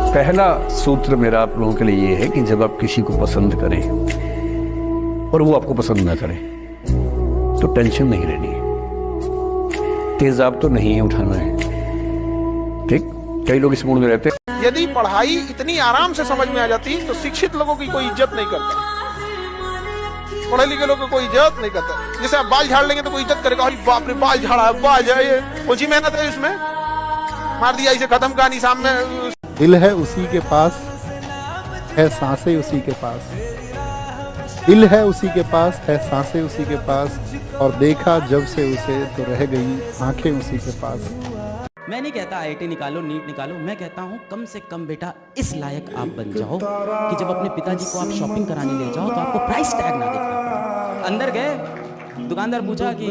पहला सूत्र मेरा आप लोगों के लिए ये है कि जब आप किसी को पसंद करें और वो आपको पसंद ना करे तो टेंशन नहीं लेनी है, तेजाब तो नहीं है उठाना है। ठीक, कई लोग इस मूड में रहते हैं। यदि पढ़ाई इतनी आराम से समझ में आ जाती तो शिक्षित लोगों की कोई इज्जत नहीं करता, पढ़े लिखे लोगों को कोई इज्जत नहीं करता। जैसे आप बाल झाड़ लेंगे तो कोई इज्जत करेगा, अरे बाप रे बाल झाड़ा है, बाल जाए, कौन सी मेहनत है इसमें, मार दिया इसे, खत्म कहानी सामने। दिल है उसी के पास है, सांसें उसी के पास, दिल है उसी के पास है, सांसें उसी के पास, और देखा जब से उसे तो रह गई आंखें उसी के पास। मैं नहीं कहता IIT निकालो, नीट निकालो, मैं कहता हूँ कम से कम बेटा इस लायक आप बन जाओ कि जब अपने पिताजी को आप शॉपिंग कराने ले जाओ तो आपको प्राइस टैग ना देखना पड़े। अंदर गए, दुकानदार पूछा कि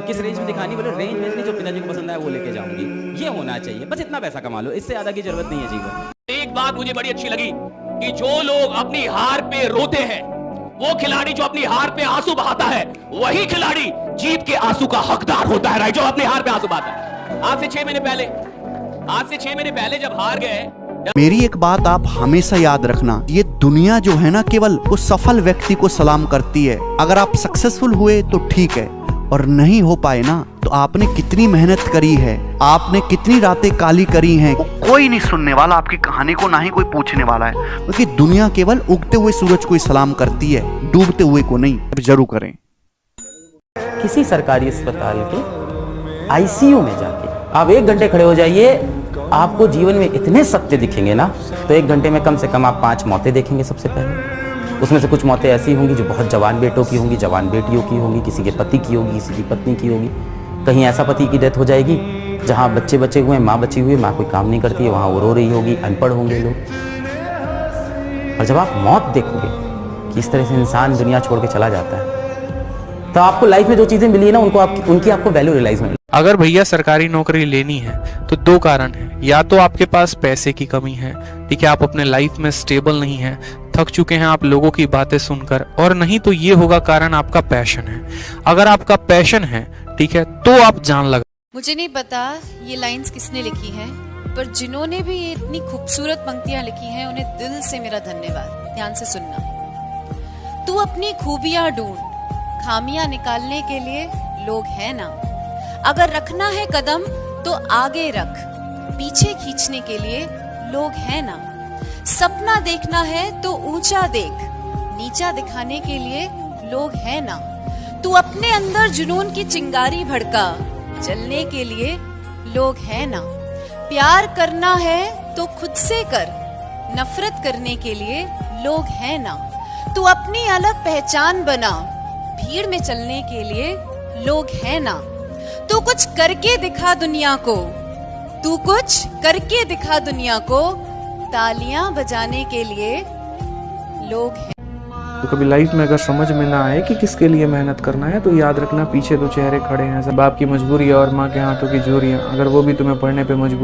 किस रेंज में दिखानी, बोले रेंज में नहीं, जो पिताजी को पसंद आए वो लेके जाऊंगी। ये होना चाहिए, बस इतना पैसा कमा लो, इससे ज्यादा की जरूरत नहीं है जीवन। एक बात मुझे बड़ी अच्छी लगी कि जो लोग अपनी हार पे रोते हैं, वो खिलाड़ी जो अपनी हार पे आंसू बहाता है, वही खिलाड़ी जीत के आंसू का हकदार होता है। राइट, जो अपनी हार पे आंसू बहाता है। आज से 6 महीने पहले जब हार गए, मेरी एक बात आप हमेशा याद रखना, ये दुनिया जो है ना केवल उस सफल व्यक्ति को सलाम करती है। अगर आप सक्सेसफुल हुए तो ठीक है, और नहीं हो पाए ना तो आपने कितनी मेहनत करी है, आपने कितनी रातें काली करी हैं, कोई नहीं सुनने वाला आपकी कहानी को, ना ही कोई पूछने वाला है। क्योंकि दुनिया केवल उगते हुए सूरज को ही सलाम करती है, डूबते हुए को नहीं। जरूर करें। किसी सरकारी अस्पताल के ICU में जाके आप 1 घंटे खड़े हो जाइए, आपको जीवन में इतने सत्य दिखेंगे ना, तो 1 घंटे में कम से कम आप 5 मौतें देखेंगे। सबसे पहले उसमें से कुछ मौतें ऐसी होंगी जो बहुत जवान बेटों की होंगी, जवान बेटियों की होंगी, किसी के पति की होगी, किसी की पत्नी की होगी। कहीं ऐसा पति की डेथ हो जाएगी जहाँ बच्चे बचे हुए हैं, माँ बची हुई है, माँ कोई काम नहीं करती है, वहाँ वो रो रही होगी, अनपढ़ होंगे लोग। और जब आप मौत देखोगे कि इस तरह से इंसान दुनिया छोड़ के चला जाता है, तो आपको लाइफ में जो चीजें मिली है ना, उनकी आपको वैल्यू रियलाइज होगी। अगर भैया सरकारी नौकरी लेनी है तो 2 कारण है, या तो आपके पास पैसे की कमी है, ठीक है, आप अपने लाइफ में स्टेबल नहीं है, थक चुके हैं आप लोगों की बातें सुनकर, और नहीं तो ये होगा कारण आपका पैशन है। अगर आपका पैशन है, ठीक है, तो आप जान लगा। मुझे नहीं पता ये लाइंस किसने लिखी हैं, पर जिन्होंने भी ये इतनी खूबसूरत पंक्तियां लिखी हैं उन्हें दिल से मेरा धन्यवाद। ध्यान से सुनना। तू अपनी खूबियां ढूंढ, खामियां निकालने के लिए लोग हैं ना। अगर रखना है कदम तो आगे रख, पीछे खींचने के लिए लोग हैं ना। सपना देखना है तो ऊंचा देख, नीचा दिखाने के लिए लोग हैं ना। तू अपने अंदर जुनून की चिंगारी भड़का, जलने के लिए लोग हैं ना। प्यार करना है तो खुद से कर, नफरत करने के लिए लोग हैं ना। तू अपनी अलग पहचान बना, भीड़ में चलने के लिए लोग हैं ना। तू कुछ करके दिखा दुनिया को, तू कुछ करके दिखा दुनिया को, तालियां बजाने के लिए लोग हैं। तो कभी लाइफ में अगर समझ में ना आए कि किसके लिए मेहनत करना है, तो याद रखना पीछे 2 चेहरे खड़े हैं, बाप की मजबूरी और माँ के हाथों की जोरियां। अगर वो भी तुम्हें पढ़ने पे मजबूर